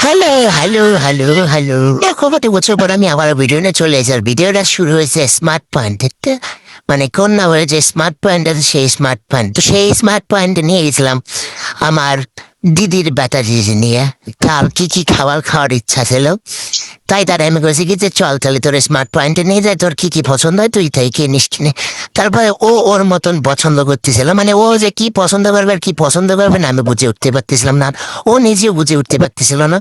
Hello hello hello hello দেখো কত বছর পর আমি আবার ভিডিও নিয়ে চলে এসে ভিডিওটা শুরু হয়েছে স্মার্ট পয়েন্ট মানে কোন না বলে যে স্মার্ট পয়েন্ট আছে সেই স্মার্ট পয়েন্ট তো সেই স্মার্ট পয়েন্ট নিয়ে গেছিলাম আমার দিদির ব্যাটারি নিয়ে তার কি খাবার খাওয়ার ইচ্ছা ছিল তাই তার আমি করেছি কি যে চল তাহলে তোর স্মার্ট পয়েন্টে নিয়ে যায় তোর কি পছন্দ হয় তুই তাই কিনিস কিনে তারপরে ও ওর মতন পছন্দ করতেছিল মানে ও যে কি পছন্দ করবে আর কি পছন্দ করবে না আমি বুঝে উঠতে পারতেছিলাম না ও নিজেও বুঝে উঠতে পারতেছিল না।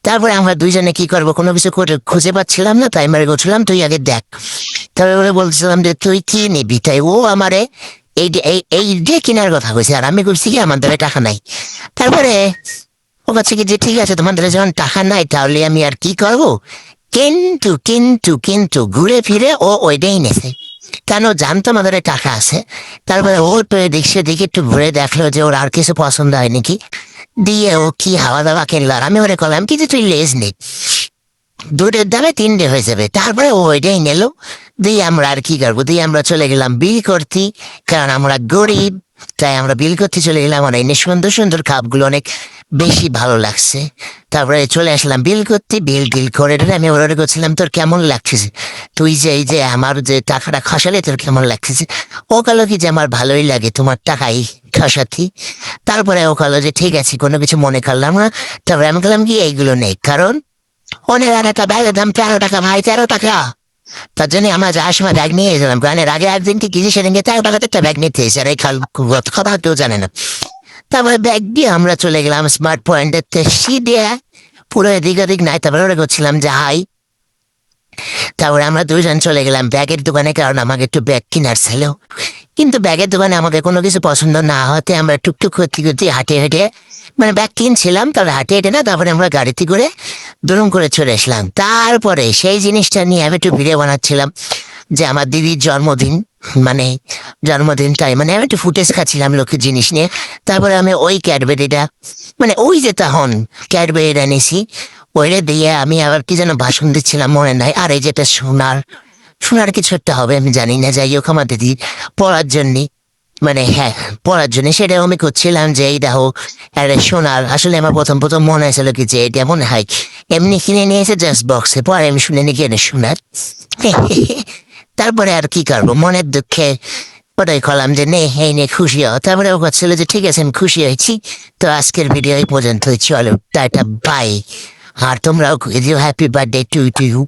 তারপরে আমরা দুইজনে কি করবো কোনো কিছু করে খুঁজে পাচ্ছিলাম না তাই মারে বলছিলাম তুই আগে দেখ। তারপরে বলছিলাম যে তুই কি নিবি তাই ও আমারে এই যে কেনার কথা কইছে আর আমি বলছি কি আমার দ্বারা টাকা নাই। তারপরে ও বলছে কি যে ঠিক আছে তোমার দ্বারা যখন টাকা নাই তাহলে আমি আর কি করবো কিন্তু কিন্তু কিন্তু ঘুরে ফিরে ও ওইটাই নেছে কেন জানতো আমাদের টাকা আছে। তারপরে ওর দেখছে দেখে একটু ঘুরে দেখলো যে ওর আর কিছু পছন্দ হয় নাকি দিয়ে ও কি হাওয়া দাওয়া কিনলো আর আমি ওরে করলাম কিন্তু তুই লেজ নে দুটোর দামে তিনটে হয়ে যাবে তারপরে ও ওইটাই নিল দিয়ে আমরা আর কি করবো দিয়ে আমরা চলে গেলাম বিল করতে কারণ আমরা গরিব তাই আমরা বিল করতে চলে গেলাম আর এনে সুন্দর সুন্দর কাপগুলো অনেক বেশি ভালো লাগছে। তারপরে চলে আসলাম বিল করতে বিল করে আমি ওরা করছিলাম তোর কেমন লাগছে তুই যে এই যে আমার যে টাকাটা খসালে তোর কেমন লাগছে ও কালো কি যে আমার ভালোই লাগে তোমার টাকাই খসাতি। তারপরে ও কালো যে ঠিক আছে কোনো কিছু মনে করলাম না তারপরে আমি বললাম কি এইগুলো নেই কারণ অনেক আর একটা ব্যাগের দাম 13 টাকা ভাই 13 টাকা তার জন্য আমরা যাওয়ার সময় ব্যাগ নিয়ে গেছিলাম গানের আগে একদিন কি কিছু সেদিনকে 13 টাকাতে একটা ব্যাগ নিতে এসে আর এই কথা কেউ জানে না। তারপরে ব্যাগ দিয়ে আমরা চলে গেলাম স্মার্ট পয়েন্টের দিয়ে পুরো এদিক ওদিক নাই তারপরে ওরা করছিলাম যে হাই। তারপরে আমরা দুইজন চলে গেলাম ব্যাগের দোকানে কারণ আমাকে একটু ব্যাগ কেনার ছিল কিন্তু ব্যাগের দোকানে আমাকে কোনো কিছু পছন্দ না হতে আমরা টুকটুক করতে করতে হাঁটে হেঁটে মানে ব্যাগ কিনছিলাম তারপরে হাঁটে হেঁটে না তারপরে আমরা গাড়িতে করে দুরুম করে চলে আসলাম। তারপরে সেই জিনিসটা নিয়ে আমি একটু ভিডিও বানাচ্ছিলাম যে আমার দিদির জন্মদিন মানে জন্মদিনটাই মানে আমি একটু ফুটেজ খাচ্ছিলাম লোকের জিনিস নিয়ে। তারপরে আমি ওই ক্যাডবেরিটা মানে ওই যে তখন ক্যাডবেরিটা নিয়েছি ওইটা দিয়ে আমি আবার কি যেন ভাষণ দিচ্ছিলাম মনে নাই আর এই যেটা সোনার কিছু একটা হবে আমি জানি না যাই হোক আমার দিদি পড়ার জন্যে মানে হ্যাঁ পড়ার জন্য সেটাও আমি করছিলাম যে এই দেখো আরে সোনার আসলে আমার প্রথম মনে হয়েছিল কি যে এটা মনে হয় এমনি কিনে নিয়েছে জাস্ট বক্সে পরে আমি শুনে নি কেন সোনার তারপরে আর কি করবো মনের দুঃখে ওটাই করলাম যে নে এই নে খুশি হও। তারপরে ও করছিল যে ঠিক আছে আমি খুশি হয়েছি তো আজকের ভিডিও এই পর্যন্ত চলো টাটা বাই আর তোমরাও হ্যাপি বার্থডে টু ইউ।